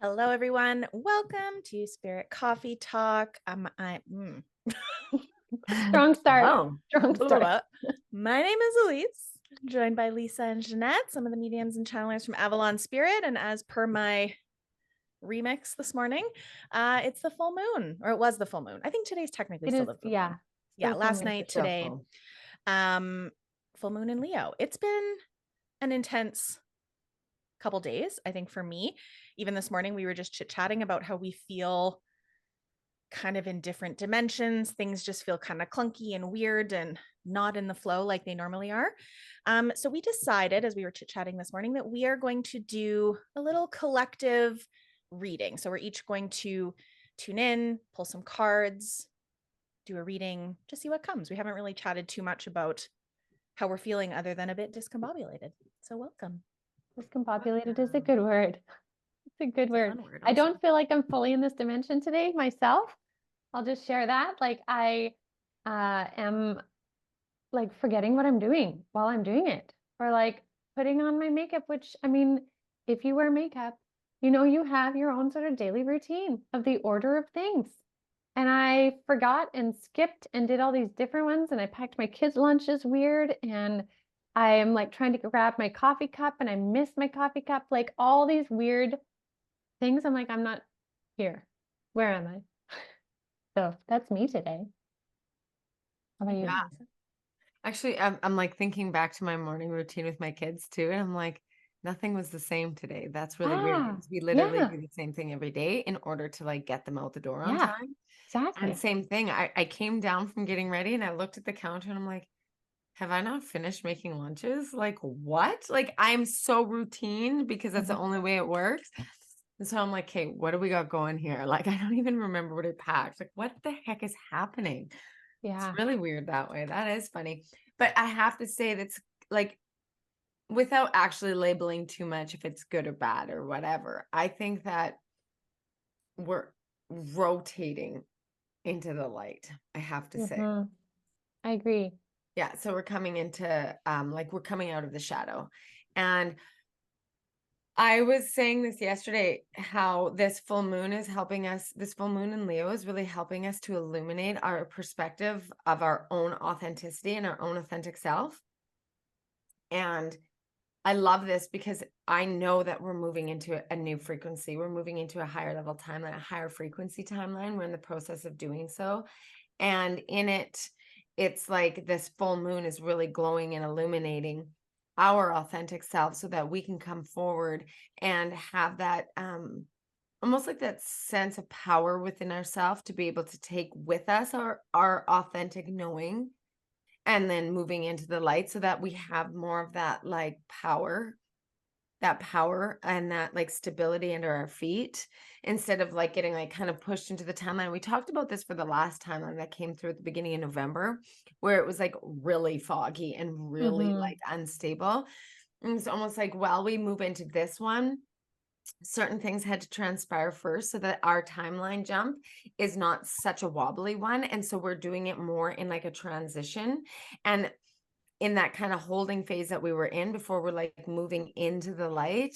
Hello, everyone. Welcome to Spirit Coffee Talk. Strong start. Hello. Strong Blah, blah, start. blah. My name is Elyse, joined by Lisa and Ginette, some of the mediums and channelers from Avalon Spirit. And as per my remix this morning, it's the full moon, or it was the full moon. I think today's technically It still is, the full yeah. moon. Yeah, Still full last moon. night, It's still today, full. um, full moon in Leo. It's been an intense couple days, I think, for me. Even this morning, we were just chit-chatting about how we feel kind of in different dimensions. Things just feel kind of clunky and weird and not in the flow like they normally are. So we decided, as we were chit-chatting this morning, that we are going to do a little collective reading. So we're each going to tune in, pull some cards, do a reading, just see what comes. We haven't really chatted too much about how we're feeling other than a bit discombobulated. So welcome. Discombobulated is a good word. It's a good It's a word. fun word I also. don't feel like I'm fully in this dimension today myself. I'll just share that. Like I am like forgetting what I'm doing while I'm doing it. Or like putting on my makeup, which I mean, if you wear makeup, you have your own sort of daily routine of the order of things. And I forgot and skipped and did all these different ones. And I packed my kids' lunches weird. And I am like trying to grab my coffee cup and I missed my coffee cup. Like all these weird things. I'm like, I'm not here. Where am I? So that's me today. How about you? Yeah, actually, I'm like thinking back to my morning routine with my kids too, and I'm like, nothing was the same today. That's really weird Ah, because we literally yeah, do the same thing every day in order to like get them out the door on yeah, time. And exactly. same thing, I came down from getting ready and I looked at the counter and I'm like, have I not finished making lunches? Like what? Like I'm so routine because that's the Mhm. only way it works. And so I'm like, okay, what do we got going here? Like I don't even remember what I packed. Like what the heck is happening? It's Yeah. really weird that way. That is funny. But I have to say that's like without actually labeling too much if it's good or bad or whatever. I think that we're rotating into the light, I have to say. Hmm. I agree. Yeah, so we're coming into like we're coming out of the shadow. And I was saying this yesterday how this full moon is helping us, this full moon in Leo is really helping us to illuminate our perspective of our own authenticity and our own authentic self. And I love this because I know that we're moving into a new frequency. We're moving into a higher level timeline, a higher frequency timeline. We're in the process of doing so. And in it, it's like this full moon is really glowing and illuminating our authentic self so that we can come forward and have that almost like that sense of power within ourselves to be able to take with us our authentic knowing and then moving into the light so that we have more of that like power and that like stability under our feet instead of like getting like kind of pushed into the timeline. We talked about this for the last timeline that came through at the beginning of November, where it was like really foggy and really Hmm. like unstable. And it's almost like, while we move into this one, certain things had to transpire first so that our timeline jump is not such a wobbly one. And so we're doing it more in like a transition. And in that kind of holding phase that we were in before we're like moving into the light,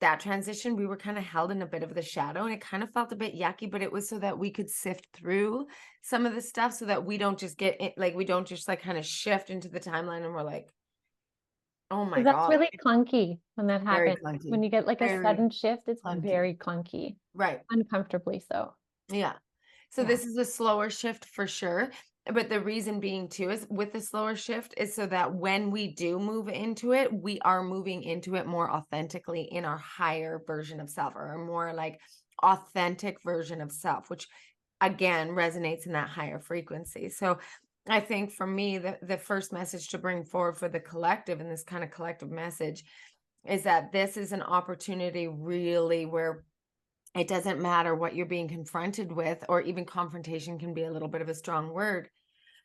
that transition, we were kind of held in a bit of the shadow and it kind of felt a bit yucky, but it was so that we could sift through some of the stuff so that we don't just get it, like we don't just like kind of shift into the timeline and we're like, oh my Because that's God, really clunky when that very happens. When clunky, you get like a very sudden shift, it's clunky. very clunky, Right. uncomfortably so. Yeah. So Yeah. this is a slower shift for sure. But the reason being too is with the slower shift is so that when we do move into it, we are moving into it more authentically in our higher version of self or a more like authentic version of self, which again resonates in that higher frequency. So I think for me, the first message to bring forward for the collective and this kind of collective message is that this is an opportunity really where it doesn't matter what you're being confronted with, or even confrontation can be a little bit of a strong word.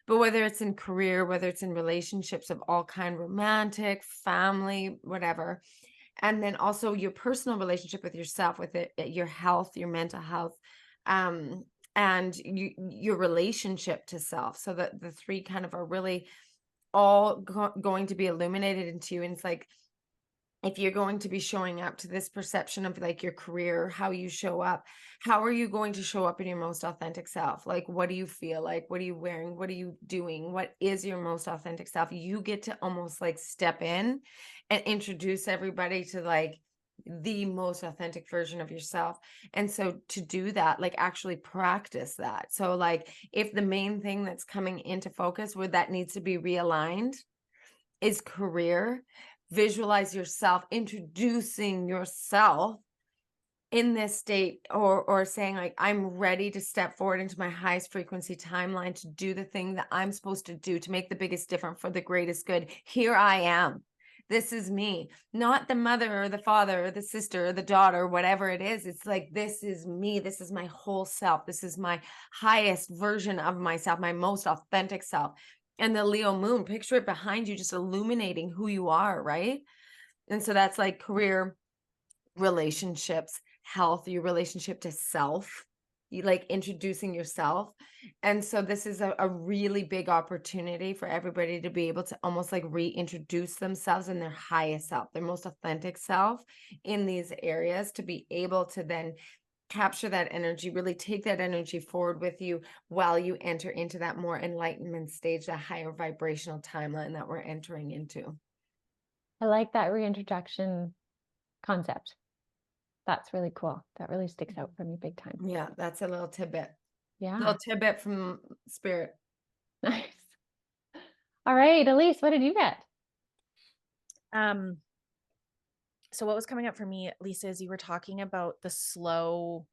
But whether it's in career, whether it's in relationships of all kind, romantic, family, whatever, and then also your personal relationship with yourself, with it, your health, your mental health, um, and your relationship to self. So that the three kind of are really all going to be illuminated into you. And it's like if you're going to be showing up to this perception of like your career, how you show up, how are you going to show up in your most authentic self? Like, what do you feel like? What are you wearing? What are you doing? What is your most authentic self? You get to almost like step in and introduce everybody to like the most authentic version of yourself. And so to do that, like actually practice that. So like if the main thing that's coming into focus where that needs to be realigned is career, visualize yourself introducing yourself in this state, or saying like, I'm ready to step forward into my highest frequency timeline to do the thing that I'm supposed to do to make the biggest difference for the greatest good. Here I am. This is me, not the mother or the father or the sister or the daughter, whatever it is. It's like, this is me. This is my whole self. This is my highest version of myself, my most authentic self. And the Leo moon, picture it behind you, just illuminating who you are, right? And so that's like career, relationships, health, your relationship to self, you like introducing yourself. And so this is a really big opportunity for everybody to be able to almost like reintroduce themselves in their highest self, their most authentic self in these areas, to be able to then capture that energy, really take that energy forward with you while you enter into that more enlightenment stage, that higher vibrational timeline that we're entering into. I like that reintroduction concept. That's really cool. That really sticks out for me big time. Yeah, that's a little tidbit. Yeah. Little tidbit from Spirit. Nice. All right, Elyse, what did you get? So what was coming up for me, Lisa, is you were talking about the slow,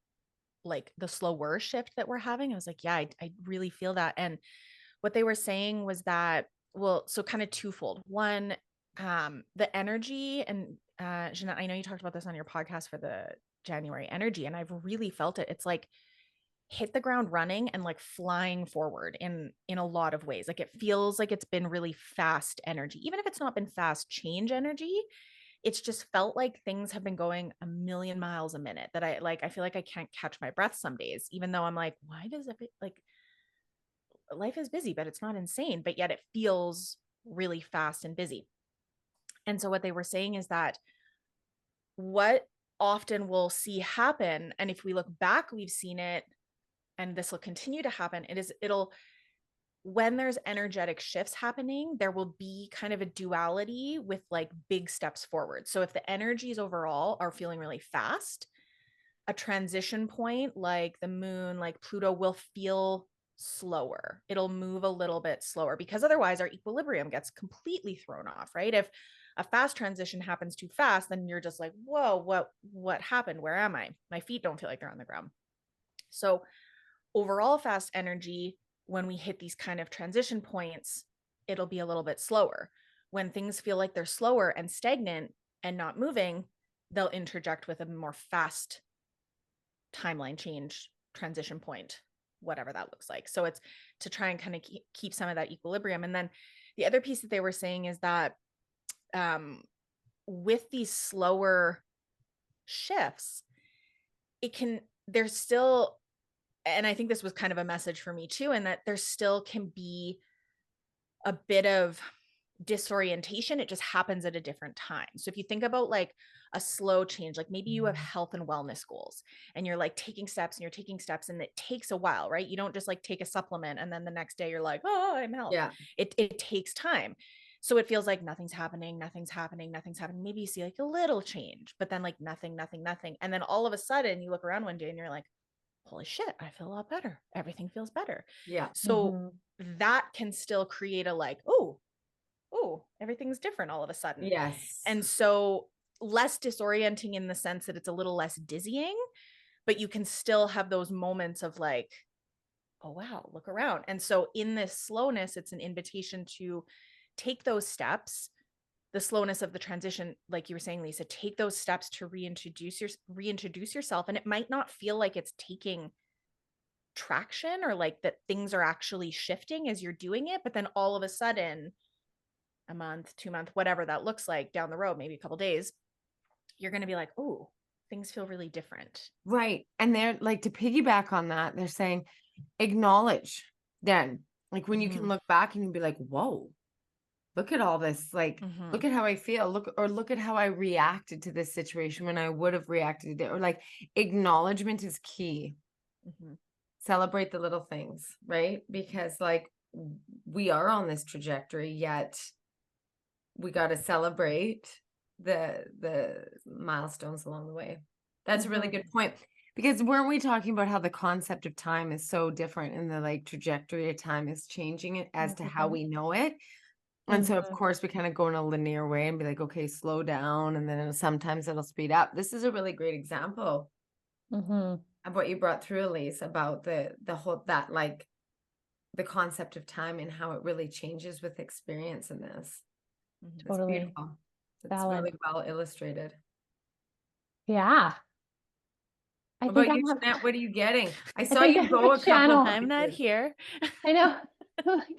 like the slower shift that we're having. I was like, yeah, I really feel that. And what they were saying was that, well, so kind of twofold. One, the energy, and Ginette, I know you talked about this on your podcast for the January energy, and I've really felt it. It's like hit the ground running and like flying forward in a lot of ways. Like it feels like it's been really fast energy, even if it's not been fast change energy. It's just felt like things have been going a million miles a minute, that I feel like I can't catch my breath some days, even though I'm like, why does it, like, life is busy, but it's not insane, but yet it feels really fast and busy. And so what they were saying is that what often we'll see happen, and if we look back, we've seen it, and this will continue to happen, it'll when there's energetic shifts happening, there will be kind of a duality with like big steps forward. So if the energies overall are feeling really fast, a transition point like the moon, like Pluto, will feel slower. It'll move a little bit slower, because otherwise our equilibrium gets completely thrown off, right? If a fast transition happens too fast, then you're just like, whoa, what happened? Where am I? My feet don't feel like they're on the ground. So overall fast energy, when we hit these kind of transition points, it'll be a little bit slower. When things feel like they're slower and stagnant and not moving, they'll interject with a more fast timeline change, transition point, whatever that looks like. So it's to try and kind of keep some of that equilibrium. And then the other piece that they were saying is that with these slower shifts, there's still, and I think this was kind of a message for me too, and that there still can be a bit of disorientation. It just happens at a different time. So if you think about like a slow change, like maybe you have health and wellness goals and you're like taking steps and you're taking steps, and it takes a while, right? You don't just like take a supplement and then the next day you're like, oh, I'm health. Yeah. It takes time. So it feels like nothing's happening, nothing's happening, nothing's happening. Maybe you see like a little change, but then like nothing, nothing, nothing. And then all of a sudden you look around one day and you're like, holy shit, I feel a lot better. Everything feels better. Yeah. So that can still create a like, oh, everything's different all of a sudden. Yes. And so less disorienting in the sense that it's a little less dizzying, but you can still have those moments of like, oh, wow, look around. And so in this slowness, it's an invitation to take those steps, the slowness of the transition, like you were saying, Lisa, take those steps to reintroduce yourself. And it might not feel like it's taking traction or like that things are actually shifting as you're doing it, but then all of a sudden, a month, 2 month, whatever that looks like down the road, maybe a couple days, you're going to be like, oh, things feel really different. Right. And they're like, to piggyback on that, they're saying acknowledge then, like when you can look back and you be like, whoa, look at all this, like, look at how I feel, look at how I reacted to this situation when I would have reacted, or like acknowledgement is key. Celebrate the little things, right? Because like we are on this trajectory, yet we got to celebrate the milestones along the way. That's a really good point. Because weren't we talking about how the concept of time is so different, and the like trajectory of time is changing it as to how we know it? And so of course we kind of go in a linear way and be like, okay, slow down, and then sometimes it'll speed up. This is a really great example of what you brought through, Elyse, about the whole, that like the concept of time and how it really changes with experience in this. It's Totally. beautiful. It's Valid. really well illustrated. Yeah. What about you, Ginette? What are you getting? I saw think I you have go a a couple channel. I'm not places. here. I know.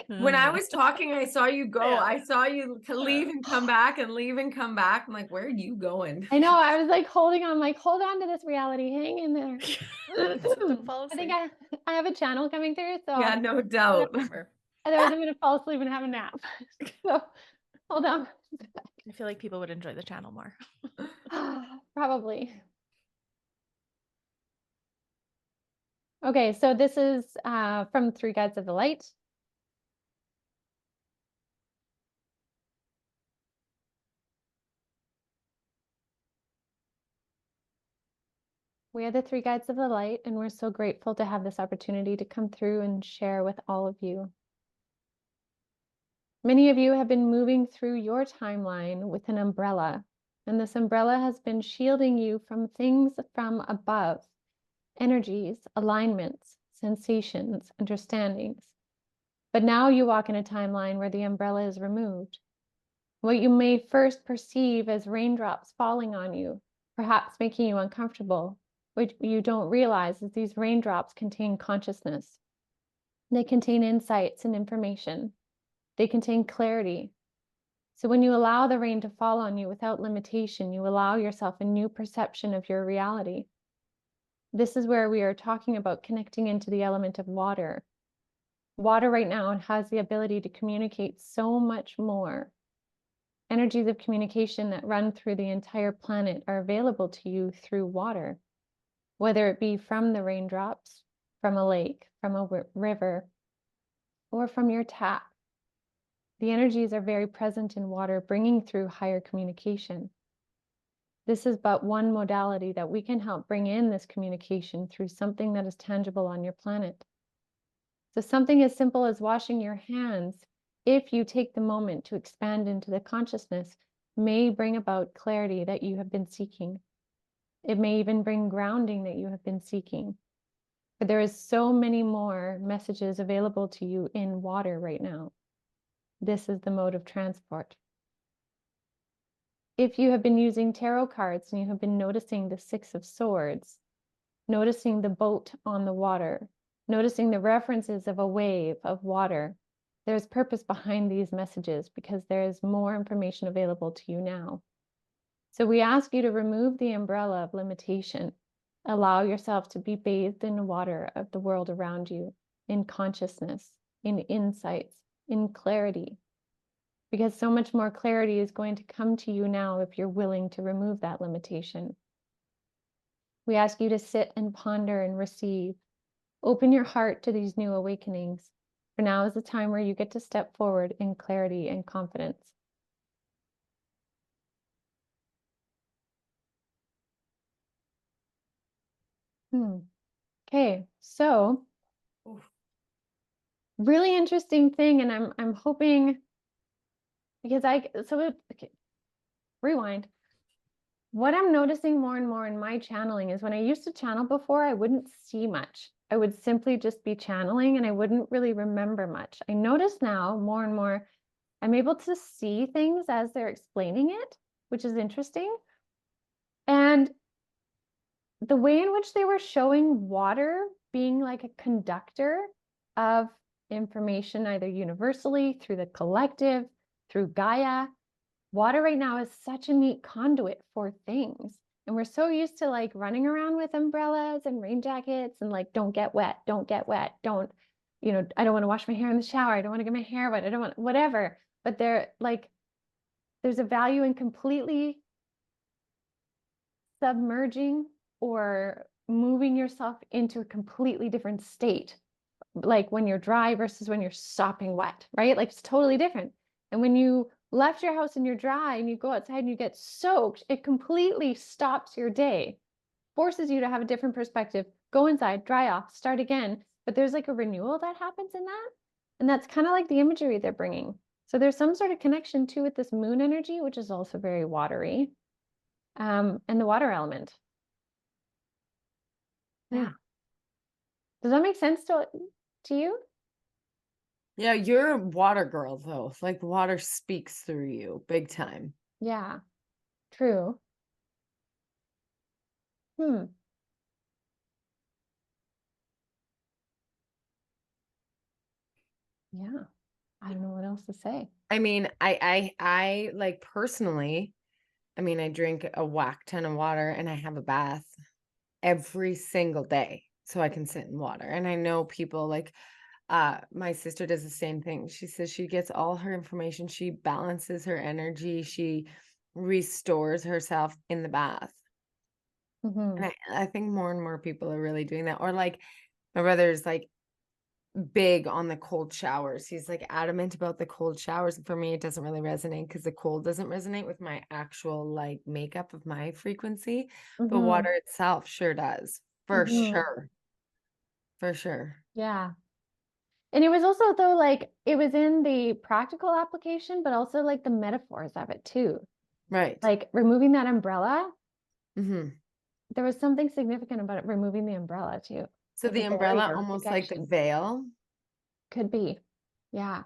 When I was talking, I saw you go. Yeah. I saw you leave and come back and leave and come back. I'm like, where are you going? I know. I was like holding on, like, hold on to this reality. Hang in there. Don't fall I think asleep. I have a channel coming through. So Yeah, no doubt. Whatever. otherwise I'm going to fall asleep and have a nap. So hold on. I feel like people would enjoy the channel more. Probably. Okay, so this is from Three Guides of the Light. We are the Three Guides of the Light, and we're so grateful to have this opportunity to come through and share with all of you. Many of you have been moving through your timeline with an umbrella, and this umbrella has been shielding you from things from above, energies, alignments, sensations, understandings. But now you walk in a timeline where the umbrella is removed. What you may first perceive as raindrops falling on you, perhaps making you uncomfortable, what you don't realize is these raindrops contain consciousness. They contain insights and information. They contain clarity. So when you allow the rain to fall on you without limitation, you allow yourself a new perception of your reality. This is where we are talking about connecting into the element of water. Water right now has the ability to communicate so much more. Energies of communication that run through the entire planet are available to you through water, whether it be from the raindrops, from a lake, from a river, or from your tap. The energies are very present in water, bringing through higher communication. This is but one modality that we can help bring in this communication through something that is tangible on your planet. So something as simple as washing your hands, if you take the moment to expand into the consciousness, may bring about clarity that you have been seeking. It may even bring grounding that you have been seeking. But there is so many more messages available to you in water right now. This is the mode of transport. If you have been using tarot cards and you have been noticing the Six of Swords, noticing the boat on the water, noticing the references of a wave of water, there's purpose behind these messages because there is more information available to you now. So we ask you to remove the umbrella of limitation. Allow yourself to be bathed in the water of the world around you, in consciousness, in insights, in clarity. Because so much more clarity is going to come to you now if you're willing to remove that limitation. We ask you to sit and ponder and receive. Open your heart to these new awakenings. For now is the time where you get to step forward in clarity and confidence. Okay, so really interesting thing, and I'm hoping, because okay, rewind. What I'm noticing more and more in my channeling is when I used to channel before, I wouldn't see much. I would simply just be channeling and I wouldn't really remember much. I notice now more and more, I'm able to see things as they're explaining it, which is interesting. And the way in which they were showing water being like a conductor of information, either universally, through the collective, through Gaia, water right now is such a neat conduit for things. And we're so used to like running around with umbrellas and rain jackets and like, don't get wet, don't get wet, don't, I don't want to wash my hair in the shower. I don't want to get my hair wet. I don't want whatever. but there's a value in completely submerging or moving yourself into a completely different state. Like when you're dry versus when you're sopping wet, right? Like it's totally different. And when you left your house and you're dry and you go outside and you get soaked, it completely stops your day, forces you to have a different perspective, go inside, dry off, start again. But there's like a renewal that happens in that. And that's kind of like the imagery they're bringing. So there's some sort of connection too with this moon energy, which is also very watery, and the water element. Yeah. Does that make sense to you? Yeah, you're a water girl though. Like water speaks through you big time. Yeah, true. Hmm. Yeah. I don't know what else to say. I mean, I like personally, I mean, I drink a whack ton of water and I have a bath every single day so I can sit in water. And I know people like my sister does the same thing. She says she gets all her information, she balances her energy, she restores herself in the bath. Mm-hmm. And I think more and more people are really doing that. Or like my brother's like big on the cold showers. He's like adamant about the cold showers. For me, it doesn't really resonate because the cold doesn't resonate with my actual like makeup of my frequency. But Mm-hmm. water itself sure does. For Mm-hmm. sure. For sure. Yeah. And it was also though like it was in the practical application, but also like the metaphors of it too. Right. Like removing that umbrella, Hmm. there was something significant about it removing the umbrella too. So Like a the umbrella barrier almost like the protection. veil. Could be. Yeah.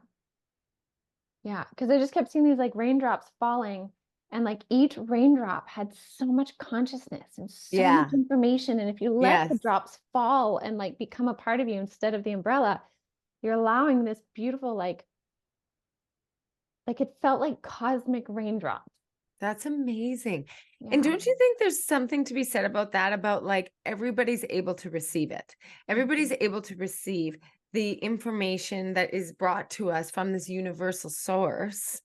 Yeah. Because I just kept seeing these like raindrops falling, and like each raindrop had so much consciousness and so much Yeah. information. And if you let the Yes. drops fall and like become a part of you instead of the umbrella, you're allowing this beautiful, like it felt like cosmic raindrops. That's amazing. And Yeah. don't you think there's something to be said about that? About like everybody's able to receive it. Everybody's able to receive the information that is brought to us from this universal source.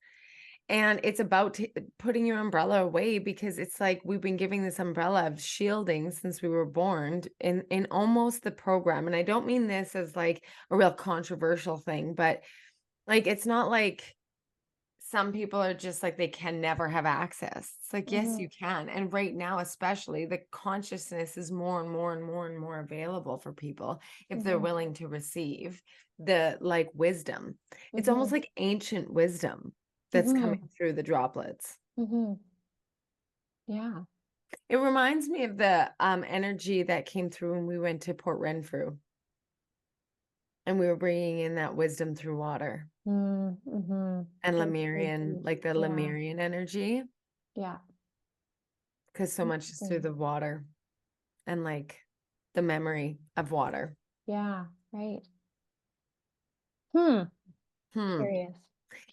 And it's about putting your umbrella away because it's like we've been giving this umbrella of shielding since we were born in almost the program. And I don't mean this as like a real controversial thing, but like it's not like some people are just like they can never have access. It's like, yes, Mm-hmm. you can. And right now, especially, the consciousness is more and more and more and more available for people if they're Mm-hmm. willing to receive the like wisdom. It's almost Mm-hmm. like ancient wisdom that's coming Mm-hmm. through the droplets. Mm-hmm. Yeah. It reminds me of the energy that came through when we went to Port Renfrew and we were bringing in that wisdom through water Mm-hmm. and Those Lemurian, energies. like the Yeah. Lemurian energy, Yeah. because so much is through Interesting. the water and like the memory of water. Yeah. Right. Hmm. Hmm. Curious.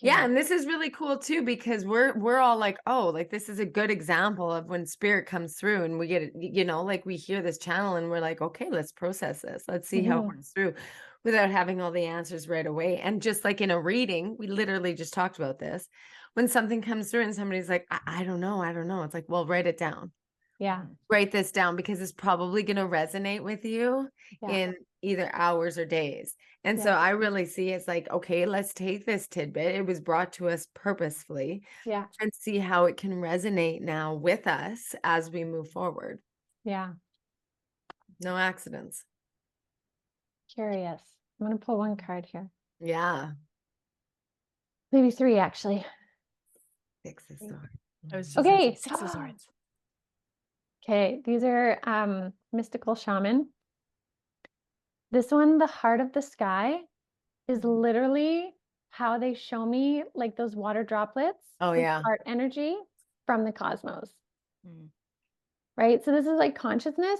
Yeah, Curious. and this is really cool too because we're all like, oh, like this is a good example of when spirit comes through and we get it, you know, like we hear this channel and we're like, okay, let's process this. Let's see how it Mm-hmm. comes through without having all the answers right away. And just like in a reading, we literally just talked about this. When something comes through and somebody's like, I don't know, I don't know. It's like, well, write it down. Yeah. Write this down because it's probably going to resonate with you Yeah. in either hours or days. And so Yeah. I really see it's like, okay, let's take this tidbit. It was brought to us purposefully Yeah. and see how it can resonate now with us as we move forward. Yeah. No accidents. Curious. I'm going to pull one card here. Yeah. Maybe three, actually. Six of Swords. I was just gonna say Okay. 6 of Swords. Okay. These are mystical shaman. This one, the heart of the sky, is literally how they show me like those water droplets Oh, with yeah. heart energy from the cosmos. Mm. Right? So this is like consciousness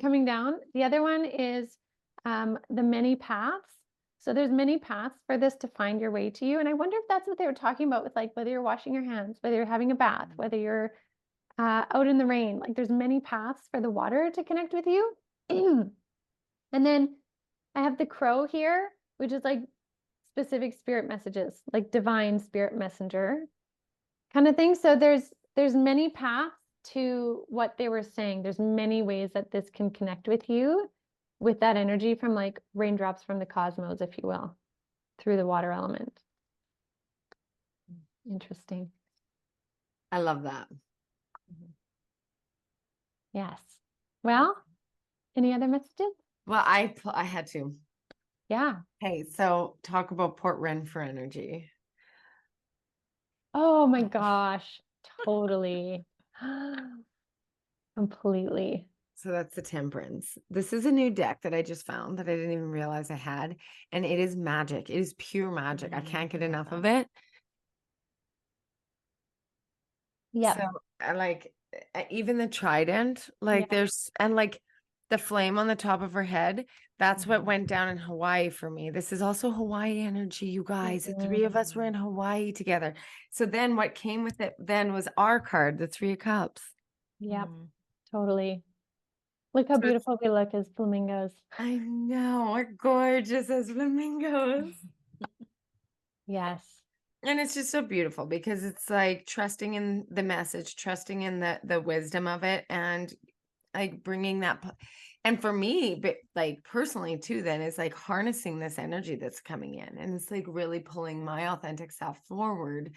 coming down. The other one is the many paths. So there's many paths for this to find your way to you. And I wonder if that's what they were talking about with like whether you're washing your hands, whether you're having a bath, whether you're out in the rain. Like there's many paths for the water to connect with you. And then I have the crow here, which is like specific spirit messages, like divine spirit messenger kind of thing. So there's many paths to what they were saying. There's many ways that this can connect with you with that energy from like raindrops from the cosmos, if you will, through the water element. Interesting. I love that. Yes. Well, any other messages? Well, I had to. Yeah. Hey, so talk about Port Renfrew energy. Oh my gosh. Totally. Completely. So that's the Temperance. This is a new deck that I just found that I didn't even realize I had. And it is magic. It is pure magic. I can't get enough of it. Yeah. So I like even the trident, like Yeah. there's and like the flame on the top of her head. That's what went down in Hawaii for me. This is also Hawaii energy, you guys. The three of us were in Hawaii together. So then what came with it then was our card, the Three of Cups. Yeah. Totally. Look how So it's- beautiful we look as flamingos. I know, we're gorgeous as flamingos. Yes. And it's just so beautiful because it's like trusting in the message, trusting in the wisdom of it, and like bringing that and for me, but like personally too, then is like harnessing this energy that's coming in, and it's like really pulling my authentic self forward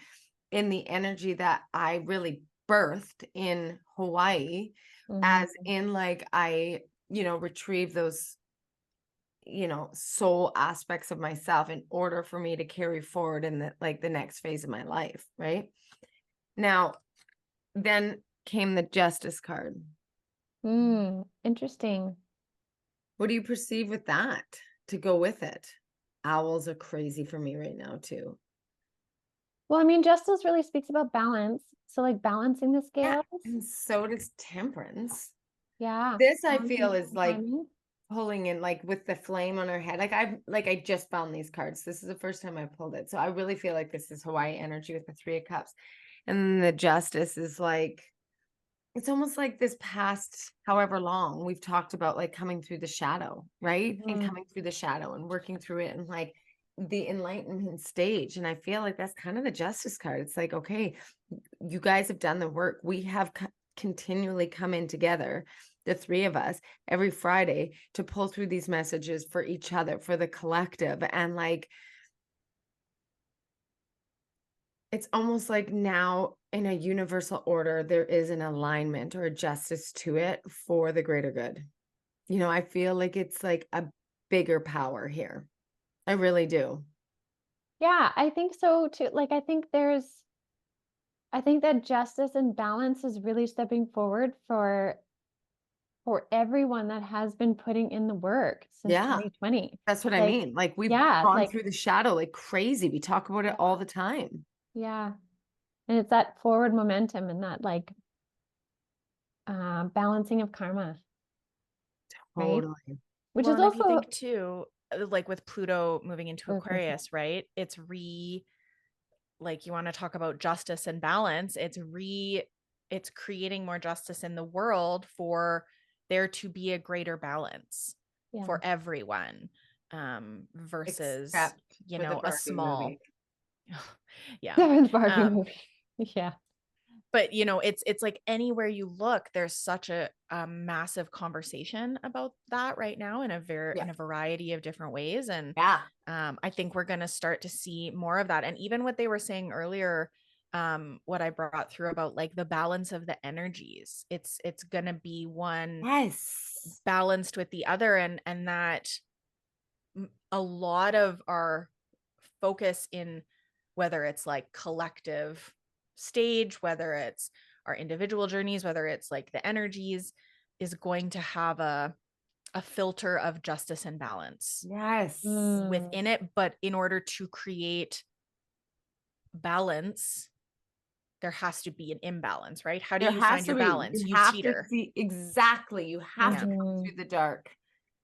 in the energy that I really birthed in Hawaii, as in like I retrieve those soul aspects of myself in order for me to carry forward in the next phase of my life. Right now, then came the Justice card. Interesting. What do you perceive with that to go with it? Owls are crazy for me right now too. Well, I mean, justice really speaks about balance. So like balancing the Yeah, scales. and so does Temperance. Yeah. This I Balancing feel is divine like timing. pulling in, like with the flame on her head. Like I just found these cards. This is the first time I pulled it. So I really feel like this is Hawaii energy with the Three of Cups. And then the Justice is like, it's almost like this past however long we've talked about like coming through the shadow, right? And coming through the shadow and working through it and like the enlightenment stage. And I feel like that's kind of the Justice card. It's like, okay, you guys have done the work. We have continually come in together, the three of us, every Friday to pull through these messages for each other, for the collective. And like, it's almost like now in a universal order, there is an alignment or a justice to it for the greater good. I feel like it's like a bigger power here. I really do. Yeah, I think so too. Like I think that justice and balance is really stepping forward for everyone that has been putting in the work since Yeah, 2020. that's what I Like, mean. Like we've yeah, gone like through the shadow like crazy. We talk about it all the time. yeah. And it's that forward momentum and that like balancing of karma, right? Totally. Which Well, is and if you also think too, like with Pluto moving into for sure. Aquarius, right? Like you want to talk about justice and balance, it's creating more justice in the world for there to be a greater balance Yeah. for everyone, versus, Except for the a Barbie small, movie. yeah. The Barbie Um, movie. Yeah. but it's like anywhere you look, there's such a massive conversation about that right now in Yeah. a variety of different ways. And Yeah. I think we're going to start to see more of that. And even what they were saying earlier, what I brought through about like the balance of the energies, it's going to be one Yes. balanced with the other. And that a lot of our focus in, whether it's like collective stage, whether it's our individual journeys, whether it's like the energies, is going to have a filter of justice and balance Yes. within it. But in order to create balance, there has to be an imbalance, right? How do There you has find to your be. balance? You You have to teeter. see exactly. You have to come through the dark.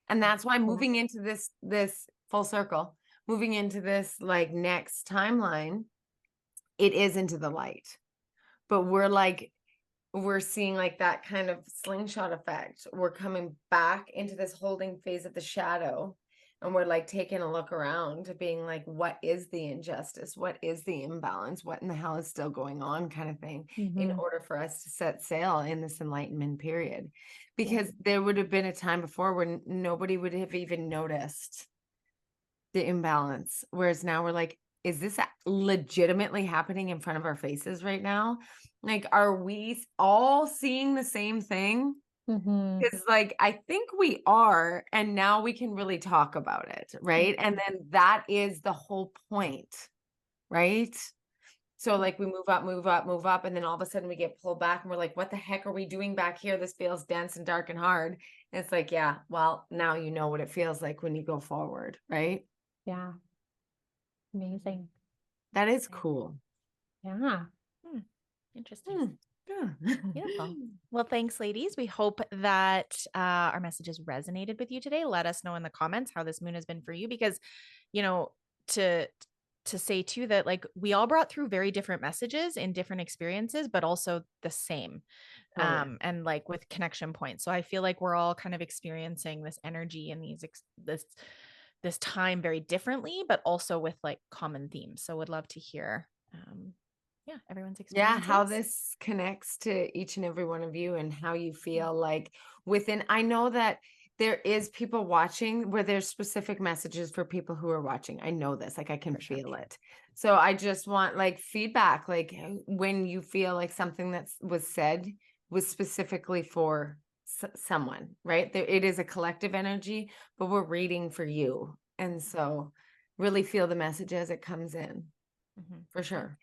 And that's why moving into this full circle, moving into this like next timeline, it is into the light. But we're seeing like that kind of slingshot effect. We're coming back into this holding phase of the shadow, And we're like taking a look around, being like, what is the injustice? What is the imbalance? What in the hell is still going on, kind of thing, in Mhm. order for us to set sail in this enlightenment period. Yeah. Because there would have been a time before when nobody would have even noticed the imbalance. Whereas now we're like, is this legitimately happening in front of our faces right now? Like, are we all seeing the same thing? Mhm. Because, like, I think we are, and now we can really talk about it, right? And then that is the whole point, right? So, like, we move up, move up, move up, and then all of a sudden we get pulled back, and we're like, what the heck are we doing back here? This feels dense and dark and hard. And it's like, yeah, well, now you know what it feels like when you go forward, right? Yeah. Amazing. That is Okay. cool. Yeah. Hmm. Interesting. Hmm. Yeah. Beautiful. Well, thanks, ladies. We hope that our messages resonated with you today. Let us know in the comments how this moon has been for you, because, you know, to say too that like we all brought through very different messages in different experiences, but also the same, Oh, yeah. and like with connection points. So I feel like we're all kind of experiencing this energy and this time very differently, but also with like common themes. So would love to hear, yeah, everyone's Yeah, how experiences. this connects to each and every one of you and how you feel like within. I know that there is people watching where there's specific messages for people who are watching. I know this, like I can For sure. feel it. So I just want like feedback, like when you feel like something that was said was specifically for someone, right? There, it is a collective energy, but we're reading for you. And so really feel the message as it comes in, Mhm. for sure.